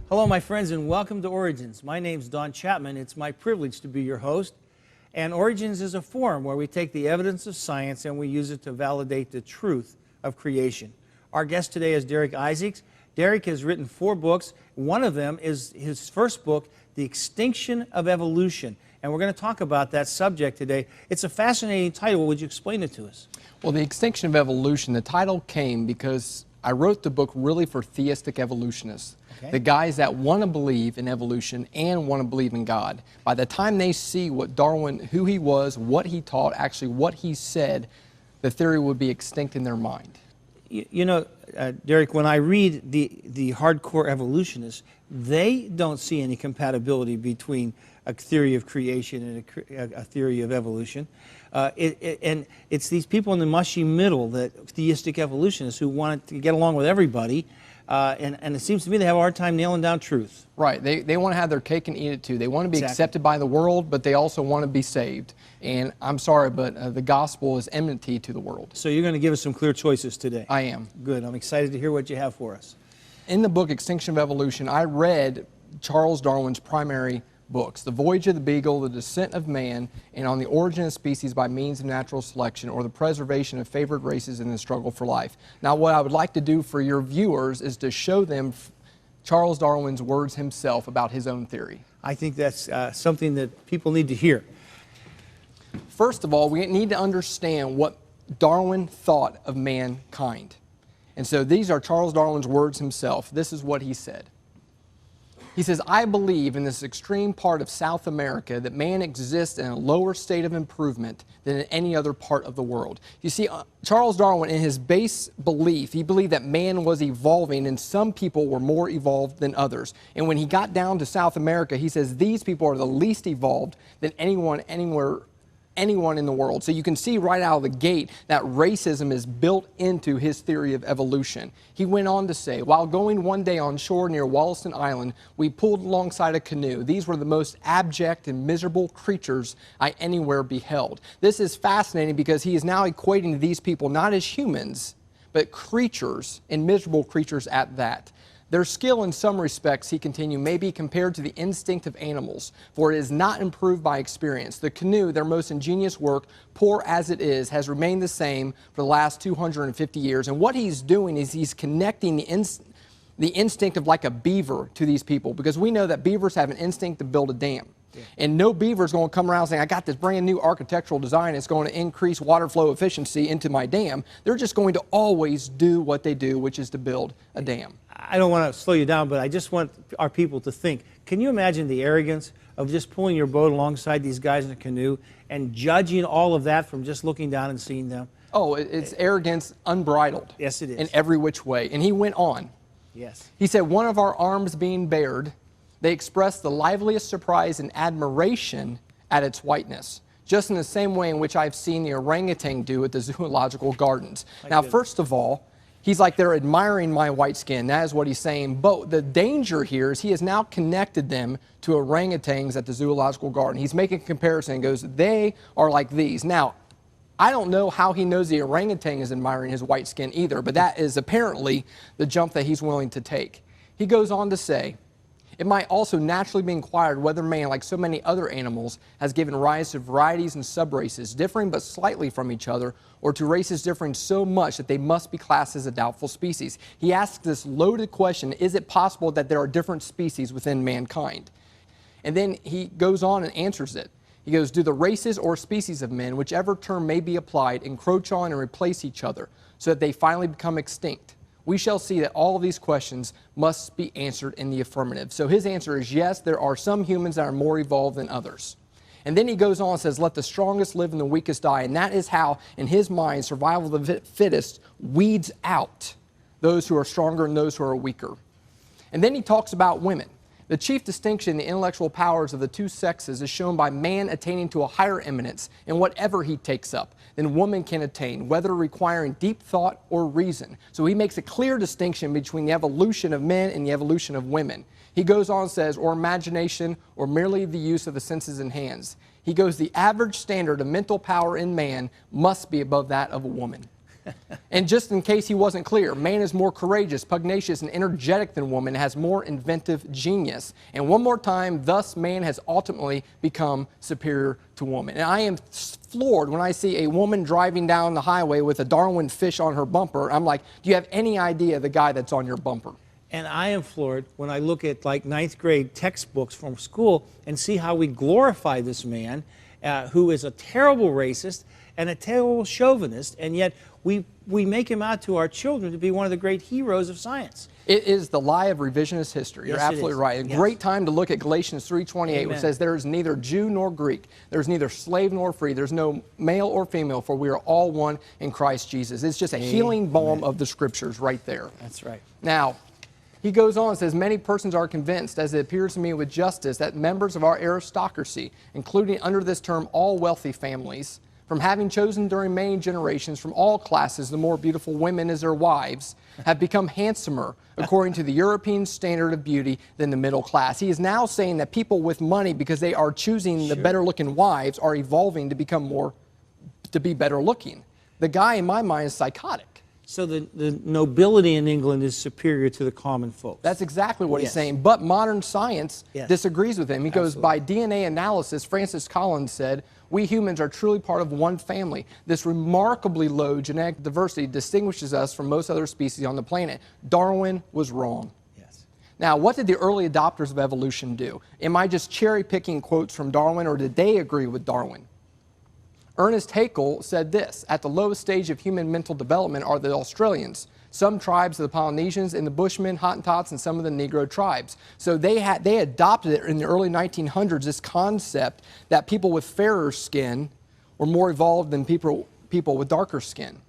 Hello, my friends, and welcome to Origins. My name's Don Chapman. It's my privilege to be your host. And Origins is a forum where we take the evidence of science and we use it to validate the truth of creation. Our guest today is Darek Isaacs. Darek has written 4 books. One of them is his first book, The Extinction of Evolution. And we're going to talk about that subject today. It's a fascinating title. Would you explain it to us? Well, The Extinction of Evolution, the title came because I wrote the book really for theistic evolutionists. Okay. The guys that want to believe in evolution and want to believe in God. By the time they see what Darwin, who he was, what he taught, actually what he said, the theory would be extinct in their mind. You know, Darek, when I read the hardcore evolutionists, they don't see any compatibility between a theory of creation and a theory of evolution. And it's these people in the mushy middle, that theistic evolutionists, who want to get along with everybody. And it seems to me they have a hard time nailing down truth. Right. They want to have their cake and eat it too. They want to be accepted by the world, but they also want to be saved. And I'm sorry, but the gospel is enmity to the world. So you're going to give us some clear choices today. I am. Good. I'm excited to hear what you have for us. In the book Extinction of Evolution, I read Charles Darwin's primary books, The Voyage of the Beagle, The Descent of Man, and On the Origin of Species by Means of Natural Selection, or The Preservation of Favoured Races in the Struggle for Life. Now, what I would like to do for your viewers is to show them Charles Darwin's words himself about his own theory. I think that's something that people need to hear. First of all, we need to understand what Darwin thought of mankind. And so these are Charles Darwin's words himself. This is what he said. He says, I believe in this extreme part of South America that man exists in a lower state of improvement than in any other part of the world. You see, Charles Darwin, in his base belief, he believed that man was evolving and some people were more evolved than others. And when he got down to South America, he says these people are the least evolved than anyone in the world. So you can see right out of the gate that racism is built into his theory of evolution. He went on to say, while going one day on shore near Wollaston Island, we pulled alongside a canoe. These were the most abject and miserable creatures I anywhere beheld. This is fascinating because he is now equating these people not as humans, but creatures, and miserable creatures at that. Their skill in some respects, he continued, may be compared to the instinct of animals, for it is not improved by experience. The canoe, their most ingenious work, poor as it is, has remained the same for the last 250 years. And what he's doing is he's connecting the instinct of like a beaver to these people, because we know that beavers have an instinct to build a dam. Yeah. And no beaver is going to come around saying, I got this brand new architectural design, it's going to increase water flow efficiency into my dam. They're just going to always do what they do, which is to build a dam. I don't want to slow you down, but I just want our people to think. Can you imagine the arrogance of just pulling your boat alongside these guys in a canoe and judging all of that from just looking down and seeing them? Oh, it's arrogance unbridled. Yes, it is. In every which way. And he went on. Yes. He said, one of our arms being bared, they expressed the liveliest surprise and admiration at its whiteness, just in the same way in which I've seen the orangutan do at the zoological gardens. Now, first of all, he's like, they're admiring my white skin. That is what he's saying. But the danger here is he has now connected them to orangutans at the zoological garden. He's making a comparison and goes, they are like these. Now, I don't know how he knows the orangutan is admiring his white skin either, but that is apparently the jump that he's willing to take. He goes on to say, it might also naturally be inquired whether man, like so many other animals, has given rise to varieties and subraces, differing but slightly from each other, or to races differing so much that they must be classed as a doubtful species. He asks this loaded question, is it possible that there are different species within mankind? And then he goes on and answers it. He goes, do the races or species of men, whichever term may be applied, encroach on and replace each other, so that they finally become extinct? We shall see that all of these questions must be answered in the affirmative. So his answer is yes, there are some humans that are more evolved than others. And then he goes on and says, let the strongest live and the weakest die. And that is how, in his mind, survival of the fittest weeds out those who are stronger and those who are weaker. And then he talks about women. The chief distinction in the intellectual powers of the two sexes is shown by man attaining to a higher eminence in whatever he takes up than woman can attain, whether requiring deep thought or reason. So he makes a clear distinction between the evolution of men and the evolution of women. He goes on and says, or imagination, or merely the use of the senses and hands. He goes, the average standard of mental power in man must be above that of a woman. And just in case he wasn't clear, man is more courageous, pugnacious, and energetic than woman, has more inventive genius. And one more time, thus man has ultimately become superior to woman. And I am floored when I see a woman driving down the highway with a Darwin fish on her bumper. I'm like, do you have any idea the guy that's on your bumper? And I am floored when I look at like 9th grade textbooks from school and see how we glorify this man who is a terrible racist and a terrible chauvinist, and yet we make him out to our children to be one of the great heroes of science. It is the lie of revisionist history. You're absolutely right. A great time to look at Galatians 3:28, which says, there is neither Jew nor Greek, there is neither slave nor free, there's no male or female, for we are all one in Christ Jesus. It's just a healing balm of the scriptures right there. That's right. Now, he goes on and says, many persons are convinced, as it appears to me with justice, that members of our aristocracy, including under this term all wealthy families, from having chosen during many generations from all classes the more beautiful women as their wives, have become handsomer, according to the European standard of beauty, than the middle class. He is now saying that people with money, because they are choosing the better-looking wives, are evolving to become to be better looking. The guy, in my mind, is psychotic. So the nobility in England is superior to the common folks. That's exactly what he's saying. But modern science disagrees with him. He goes, by DNA analysis, Francis Collins said, we humans are truly part of one family. This remarkably low genetic diversity distinguishes us from most other species on the planet. Darwin was wrong. Yes. Now, what did the early adopters of evolution do? Am I just cherry-picking quotes from Darwin, or did they agree with Darwin? Ernest Haeckel said this, at the lowest stage of human mental development are the Australians, some tribes of the Polynesians, and the Bushmen, Hottentots, and some of the Negro tribes. So they adopted it in the early 1900s, this concept that people with fairer skin were more evolved than people with darker skin.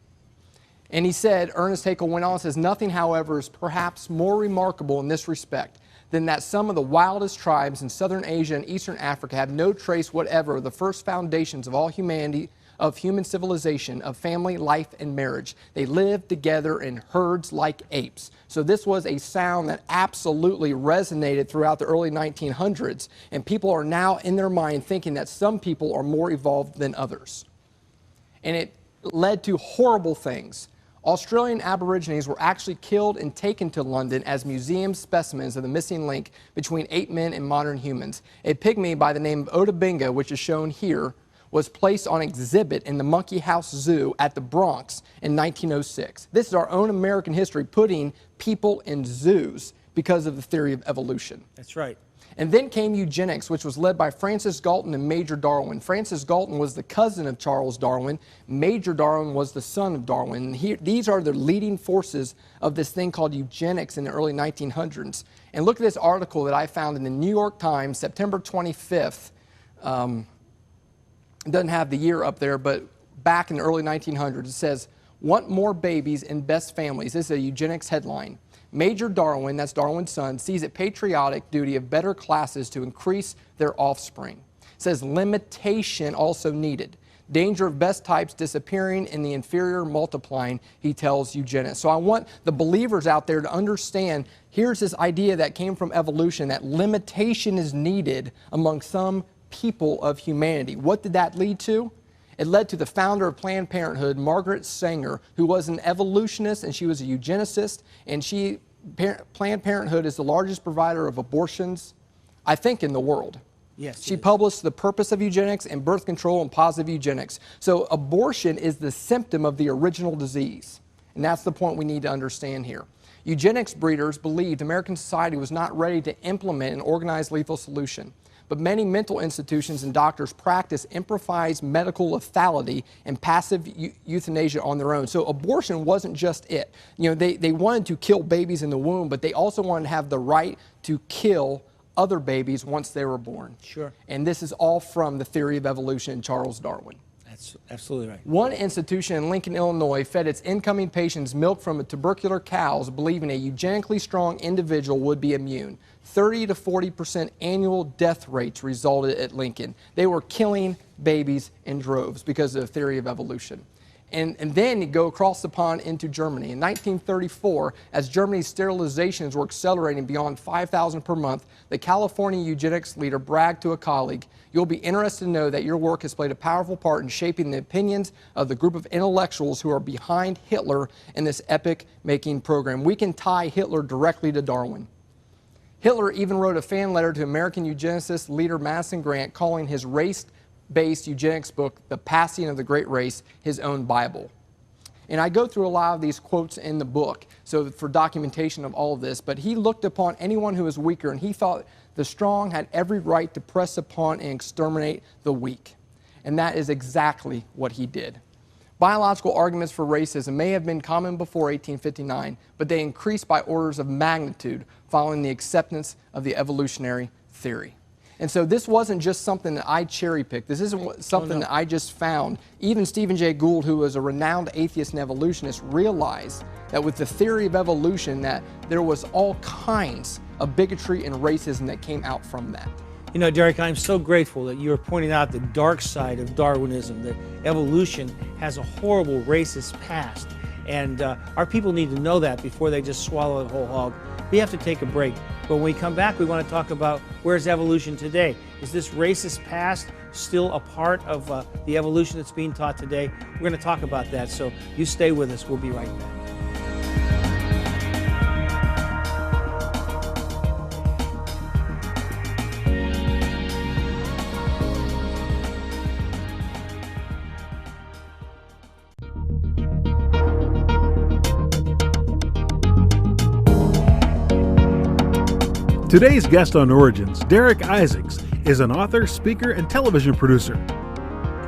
And he said, Ernest Haeckel went on and says, nothing, however, is perhaps more remarkable in this respect than that some of the wildest tribes in southern Asia and eastern Africa have no trace whatever of the first foundations of all humanity, of human civilization, of family, life, and marriage. They lived together in herds like apes. So this was a sound that absolutely resonated throughout the early 1900s, and people are now in their mind thinking that some people are more evolved than others. And it led to horrible things. Australian Aborigines were actually killed and taken to London as museum specimens of the missing link between ape men and modern humans. A pygmy by the name of Ota Benga, which is shown here, was placed on exhibit in the Monkey House Zoo at the Bronx in 1906. This is our own American history putting people in zoos because of the theory of evolution. That's right. And then came eugenics, which was led by Francis Galton and Major Darwin. Francis Galton was the cousin of Charles Darwin. Major Darwin was the son of Darwin. And these are the leading forces of this thing called eugenics in the early 1900s. And look at this article that I found in the New York Times, September 25th. It doesn't have the year up there, but back in the early 1900s, it says, want more babies in best families. This is a eugenics headline. Major Darwin, that's Darwin's son, sees it patriotic duty of better classes to increase their offspring. It says limitation also needed. Danger of best types disappearing and the inferior multiplying, he tells eugenists. So I want the believers out there to understand, here's this idea that came from evolution, that limitation is needed among some people of humanity. What did that lead to? It led to the founder of Planned Parenthood, Margaret Sanger, who was an evolutionist and she was a eugenicist, and Planned Parenthood is the largest provider of abortions, I think, in the world. Yes. She published The Purpose of Eugenics and Birth Control and Positive Eugenics. So abortion is the symptom of the original disease, and that's the point we need to understand here. Eugenics breeders believed American society was not ready to implement an organized lethal solution. But many mental institutions and doctors practice improvised medical lethality and passive euthanasia on their own. So abortion wasn't just it. You know, they wanted to kill babies in the womb, but they also wanted to have the right to kill other babies once they were born. Sure. And this is all from the theory of evolution and Charles Darwin. That's absolutely right. One institution in Lincoln, Illinois, fed its incoming patients milk from tubercular cows, believing a eugenically strong individual would be immune. 30 to 40% annual death rates resulted at Lincoln. They were killing babies in droves because of the theory of evolution. And then you go across the pond into Germany. In 1934, as Germany's sterilizations were accelerating beyond 5,000 per month, the California eugenics leader bragged to a colleague, "You'll be interested to know that your work has played a powerful part in shaping the opinions of the group of intellectuals who are behind Hitler in this epic-making program. We can tie Hitler directly to Darwin." Hitler even wrote a fan letter to American eugenicist leader Madison Grant, calling his race-based eugenics book, The Passing of the Great Race, his own Bible. And I go through a lot of these quotes in the book, so for documentation of all of this, but he looked upon anyone who was weaker, and he thought the strong had every right to press upon and exterminate the weak. And that is exactly what he did. Biological arguments for racism may have been common before 1859, but they increased by orders of magnitude following the acceptance of the evolutionary theory. And so this wasn't just something that I cherry-picked. This isn't something that I just found. Even Stephen Jay Gould, who was a renowned atheist and evolutionist, realized that with the theory of evolution that there was all kinds of bigotry and racism that came out from that. You know, Darek, I'm so grateful that you are pointing out the dark side of Darwinism, that evolution has a horrible racist past. And our people need to know that before they just swallow the whole hog. We have to take a break. But when we come back, we want to talk about where's evolution today. Is this racist past still a part of the evolution that's being taught today? We're going to talk about that, so you stay with us. We'll be right back. Today's guest on Origins, Darek Isaacs, is an author, speaker, and television producer.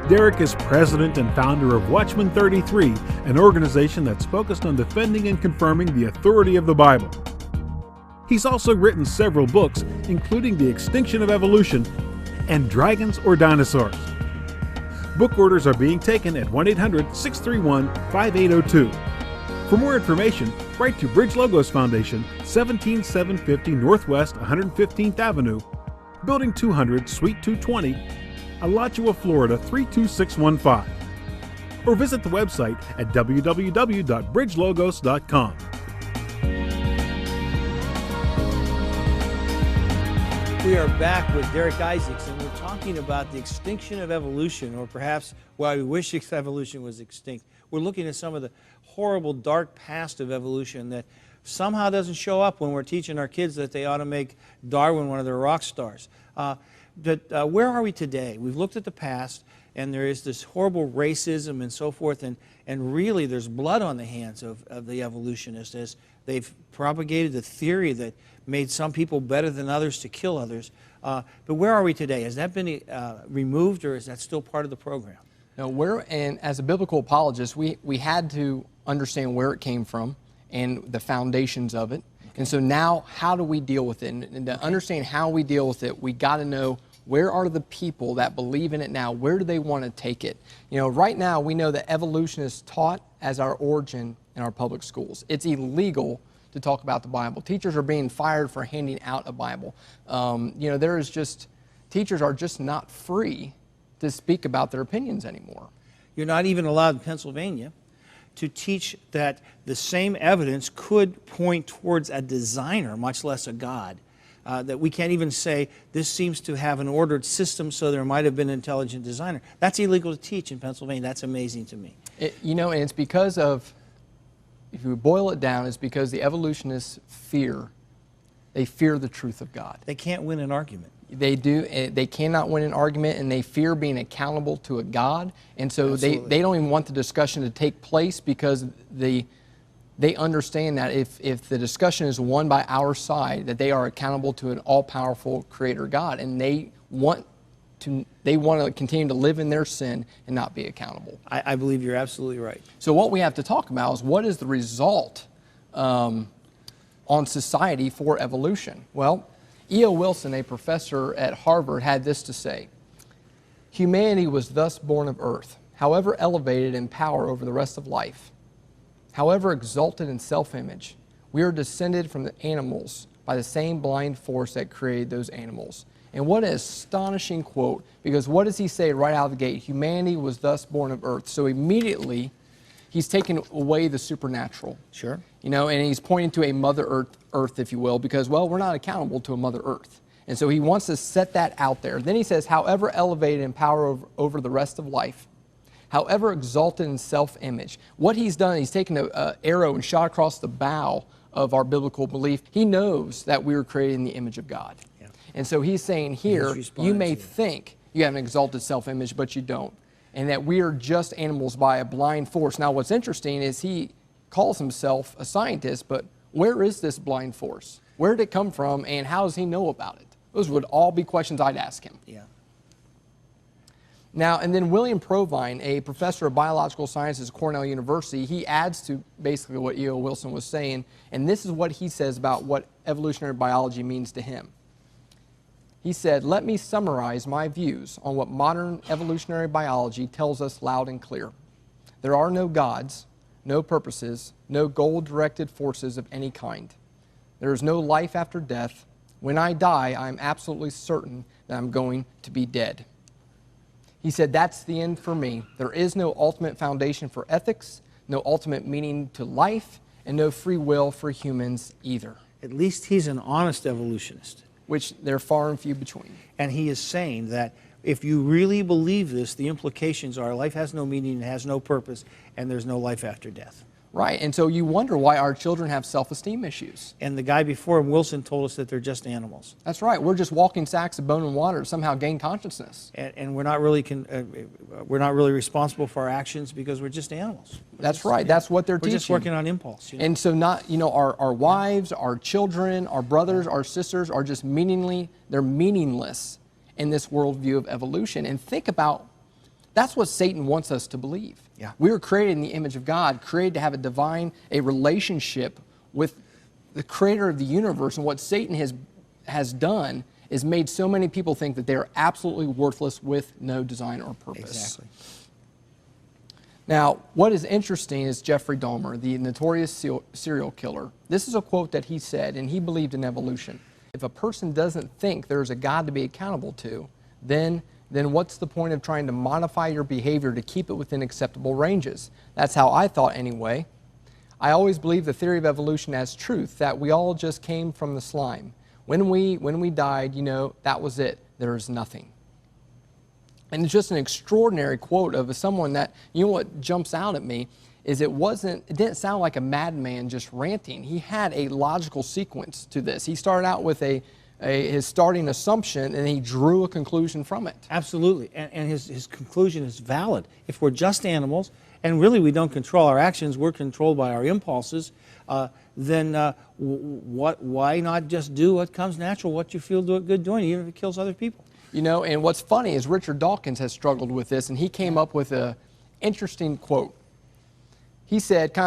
Darek is president and founder of Watchman 33, an organization that's focused on defending and confirming the authority of the Bible. He's also written several books, including The Extinction of Evolution and Dragons or Dinosaurs. Book orders are being taken at 1-800-631-5802. For more information, write to Bridge Logos Foundation, 17750 Northwest 115th Avenue, Building 200, Suite 220, Alachua, Florida 32615. Or visit the website at www.bridgelogos.com. We are back with Darek Isaacs, and we're talking about the extinction of evolution, or perhaps why we wish evolution was extinct. We're looking at some of the horrible, dark past of evolution that somehow doesn't show up when we're teaching our kids that they ought to make Darwin one of their rock stars. But where are we today? We've looked at the past, and there is this horrible racism and so forth, and really there's blood on the hands of the evolutionists as they've propagated the theory that made some people better than others to kill others. But where are we today? Has that been removed, or is that still part of the program? No, and as a biblical apologist, we had to understand where it came from and the foundations of it. And so now, how do we deal with it? And to understand how we deal with it, we got to know where are the people that believe in it now? Where do they want to take it? You know, right now we know that evolution is taught as our origin in our public schools. It's illegal to talk about the Bible. Teachers are being fired for handing out a Bible. You know, teachers are just not free to speak about their opinions anymore. You're not even allowed in Pennsylvania to teach that the same evidence could point towards a designer, much less a God. That we can't even say this seems to have an ordered system, so there might have been an intelligent designer. That's illegal to teach in Pennsylvania. That's amazing to me. You know, and it's because of, if you boil it down, it's because the evolutionists fear the truth of God. They can't win an argument. They do. They cannot win an argument, and they fear being accountable to a God. And so they don't even want the discussion to take place because they understand that if the discussion is won by our side, that they are accountable to an all-powerful Creator God, and they want to continue to live in their sin and not be accountable. I believe you're absolutely right. So what we have to talk about is what is the result on society for evolution? Well, E.O. Wilson, a professor at Harvard, had this to say: "Humanity was thus born of earth, however elevated in power over the rest of life, however exalted in self-image, we are descended from the animals by the same blind force that created those animals." And what an astonishing quote, because what does he say right out of the gate? Humanity was thus born of earth. So immediately he's taken away the supernatural. Sure. You know, and he's pointing to a Mother Earth, if you will, because, well, we're not accountable to a Mother Earth. And so he wants to set that out there. Then he says, however elevated in power over the rest of life, however exalted in self-image. What he's done, he's taken an arrow and shot across the bow of our biblical belief. He knows that we were created in the image of God. Yeah. And so he's saying here, you may think you have an exalted self-image, but you don't. And that we are just animals by a blind force. Now, what's interesting is he calls himself a scientist, but where is this blind force? Where did it come from, and how does he know about it? Those would all be questions I'd ask him. Yeah. Now, and then William Provine, a professor of biological sciences at Cornell University, he adds to basically what E.O. Wilson was saying, and this is what he says about what evolutionary biology means to him. He said, let me summarize my views on what modern evolutionary biology tells us loud and clear. There are no gods, no purposes, no goal-directed forces of any kind. There is no life after death. When I die, I am absolutely certain that I'm going to be dead. He said, that's the end for me. There is no ultimate foundation for ethics, no ultimate meaning to life, and no free will for humans either. At least he's an honest evolutionist. Which they're far and few between. And he is saying that if you really believe this, the implications are life has no meaning, it has no purpose, and there's no life after death. Right, and so you wonder why our children have self-esteem issues. And the guy before him, Wilson, told us that they're just animals. That's right. We're just walking sacks of bone and water to somehow gain consciousness. And we're not really responsible for our actions because we're just animals. That's right. That's what they're teaching. We're just working on impulse. You know? And so our wives, our children, our brothers, our sisters are just they're meaningless in this worldview of evolution. And think about, that's what Satan wants us to believe. Yeah. We were created in the image of God, created to have a relationship with the creator of the universe. And what Satan has done is made so many people think that they are absolutely worthless with no design or purpose. Exactly. Now, what is interesting is Jeffrey Dahmer, the notorious serial killer. This is a quote that he said, and he believed in evolution. If a person doesn't think there's a God to be accountable to, then what's the point of trying to modify your behavior to keep it within acceptable ranges? That's how I thought anyway. I always believed the theory of evolution as truth, that we all just came from the slime. When we died, that was it. There is nothing. And it's just an extraordinary quote of someone that, what jumps out at me is it didn't sound like a madman just ranting. He had a logical sequence to this. He started out with his starting assumption, and he drew a conclusion from it. Absolutely, and his conclusion is valid. If we're just animals, and really we don't control our actions, we're controlled by our impulses, then why not just do what comes natural, what you feel good doing, even if it kills other people? And what's funny is Richard Dawkins has struggled with this, and he came up with an interesting quote. He said,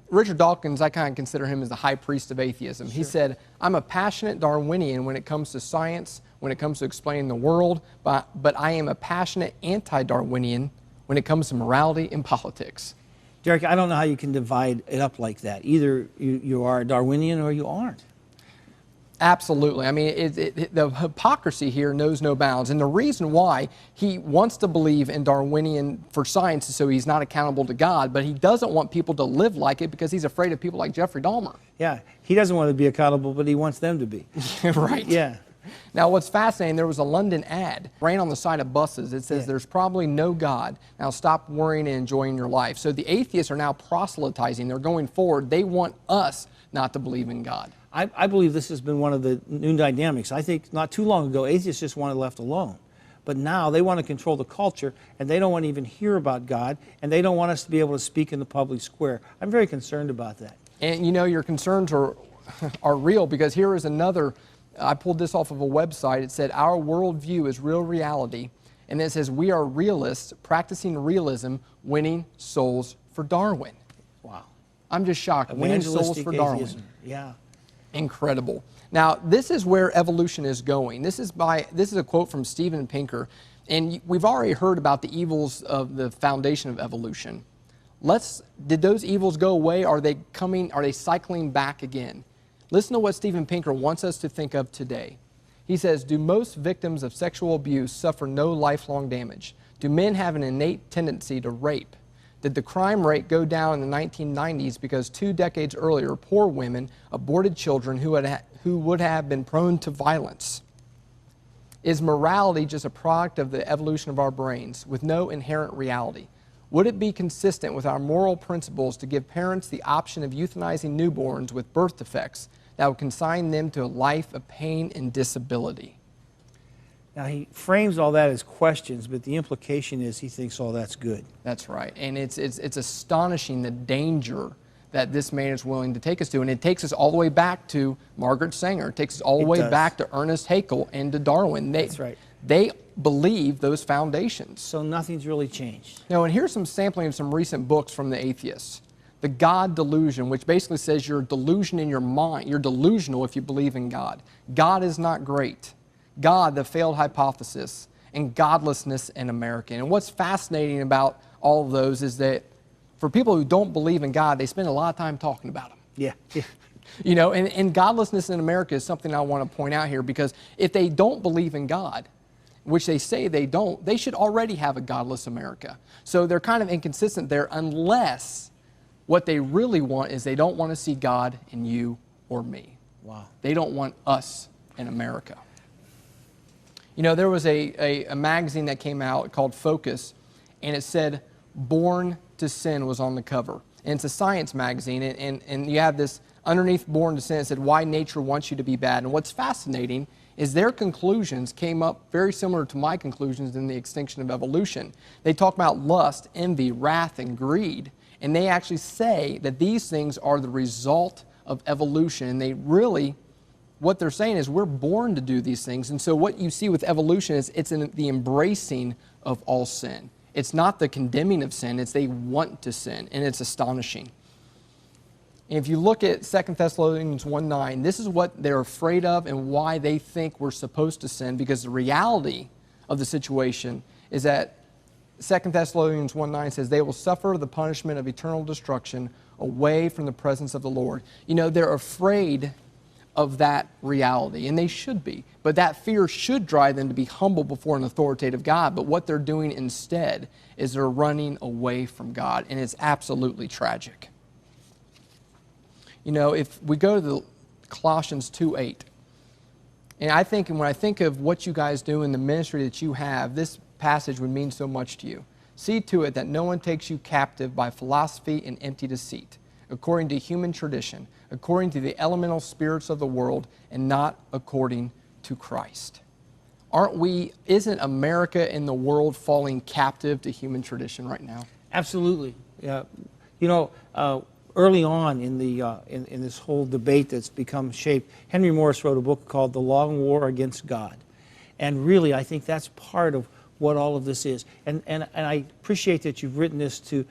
Richard Dawkins, I kind of consider him as the high priest of atheism. Sure. He said, I'm a passionate Darwinian when it comes to science, when it comes to explaining the world, but I am a passionate anti-Darwinian when it comes to morality and politics. Derek, I don't know how you can divide it up like that. Either you are a Darwinian or you aren't. Absolutely. I mean, the hypocrisy here knows no bounds. And the reason why he wants to believe in Darwinian for science is so he's not accountable to God, but he doesn't want people to live like it because he's afraid of people like Jeffrey Dahmer. Yeah, he doesn't want to be accountable, but he wants them to be. Right. Yeah. Now, what's fascinating, there was a London ad ran on the side of buses. It says, there's probably no God. Now stop worrying and enjoying your life. So the atheists are now proselytizing. They're going forward. They want us not to believe in God. I believe this has been one of the new dynamics. I think not too long ago, atheists just wanted left alone. But now they want to control the culture, and they don't want to even hear about God, and they don't want us to be able to speak in the public square. I'm very concerned about that. And your concerns are real, because here is another, I pulled this off of a website. It said, our worldview is real reality. And it says, we are realists practicing realism, winning souls for Darwin. Wow. I'm just shocked. Winning souls for Darwin. Atheism. Yeah. Incredible. Now, this is where evolution is going. This is a quote from Steven Pinker, and we've already heard about the evils of the foundation of evolution. Did those evils go away? Are they cycling back again? Listen to what Steven Pinker wants us to think of today. He says, do most victims of sexual abuse suffer no lifelong damage? Do men have an innate tendency to rape? did the crime rate go down in the 1990s because 2 decades earlier, poor women aborted children who would have been prone to violence? Is morality just a product of the evolution of our brains with no inherent reality? Would it be consistent with our moral principles to give parents the option of euthanizing newborns with birth defects that would consign them to a life of pain and disability? Now, he frames all that as questions, but the implication is he thinks all that's good. That's right. And it's astonishing the danger that this man is willing to take us to. And it takes us all the way back to Margaret Sanger. It takes us all the way back to Ernest Haeckel and to Darwin. That's right. They believe those foundations. So nothing's really changed. Now, and here's some sampling of some recent books from the atheists. The God Delusion, which basically says you're a delusion in your mind. You're delusional if you believe in God. God is not great. God, the failed hypothesis, and godlessness in America. And what's fascinating about all of those is that for people who don't believe in God, they spend a lot of time talking about him. Yeah. You know, and godlessness in America is something I want to point out here, because if they don't believe in God, which they say they don't, they should already have a godless America. So they're kind of inconsistent there, unless what they really want is they don't want to see God in you or me. Wow. They don't want us in America. You know, there was a magazine that came out called Focus, and it said, Born to Sin was on the cover. And it's a science magazine, and you have this underneath Born to Sin, it said, why nature wants you to be bad. And what's fascinating is their conclusions came up very similar to my conclusions in the Extinction of Evolution. They talk about lust, envy, wrath, and greed, and they actually say that these things are the result of evolution. And they really, what they're saying is we're born to do these things. And so what you see with evolution is it's in the embracing of all sin. It's not the condemning of sin, it's they want to sin, and it's astonishing. And if you look at 2 Thessalonians 1:9, this is what they're afraid of and why they think we're supposed to sin, because the reality of the situation is that 2 Thessalonians 1:9 says they will suffer the punishment of eternal destruction away from the presence of the Lord. You know, they're afraid of that reality, and they should be. But that fear should drive them to be humble before an authoritative God. But what they're doing instead is they're running away from God, and it's absolutely tragic. You know, if we go to the Colossians 2:8, and I think, and when I think of what you guys do in the ministry that you have, this passage would mean so much to you. See to it that no one takes you captive by philosophy and empty deceit, according to human tradition, according to the elemental spirits of the world, and not according to Christ. Isn't America and the world falling captive to human tradition right now? Absolutely. Yeah. You know, early on in this whole debate that's become shaped, Henry Morris wrote a book called The Long War Against God. And really, I think that's part of what all of this is. And I appreciate that you've written this to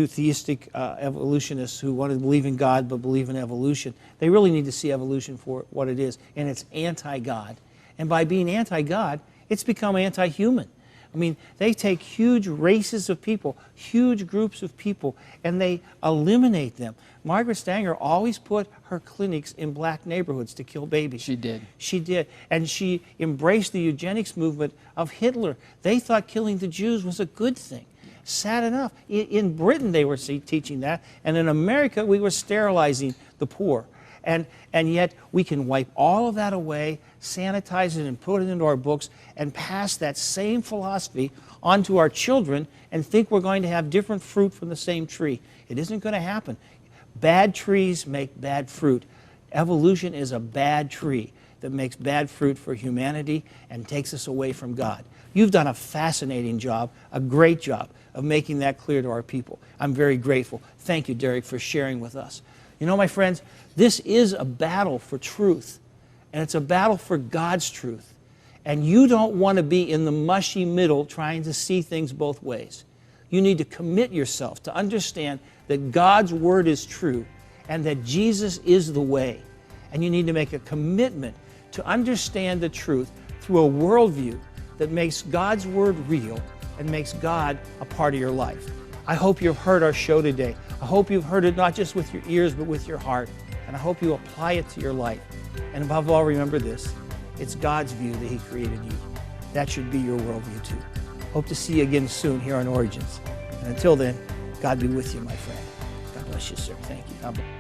theistic evolutionists who want to believe in God but believe in evolution. They really need to see evolution for what it is, and it's anti-God. And by being anti-God, it's become anti-human. I mean, they take huge races of people, huge groups of people, and they eliminate them. Margaret Sanger always put her clinics in black neighborhoods to kill babies. She did. She did. And she embraced the eugenics movement of Hitler. They thought killing the Jews was a good thing. Sad enough. In Britain, they were teaching that, and in America, we were sterilizing the poor. And yet, we can wipe all of that away, sanitize it, and put it into our books, and pass that same philosophy onto our children and think we're going to have different fruit from the same tree. It isn't going to happen. Bad trees make bad fruit. Evolution is a bad tree that makes bad fruit for humanity and takes us away from God. You've done a fascinating job, a great job of making that clear to our people. I'm very grateful. Thank you, Darek, for sharing with us. You know, my friends, this is a battle for truth, and it's a battle for God's truth. And you don't want to be in the mushy middle trying to see things both ways. You need to commit yourself to understand that God's word is true and that Jesus is the way. And you need to make a commitment to understand the truth through a worldview that makes God's word real and makes God a part of your life. I hope you've heard our show today. I hope you've heard it not just with your ears, but with your heart. And I hope you apply it to your life. And above all, remember this: it's God's view that He created you. That should be your worldview too. Hope to see you again soon here on Origins. And until then, God be with you, my friend. God bless you, sir. Thank you.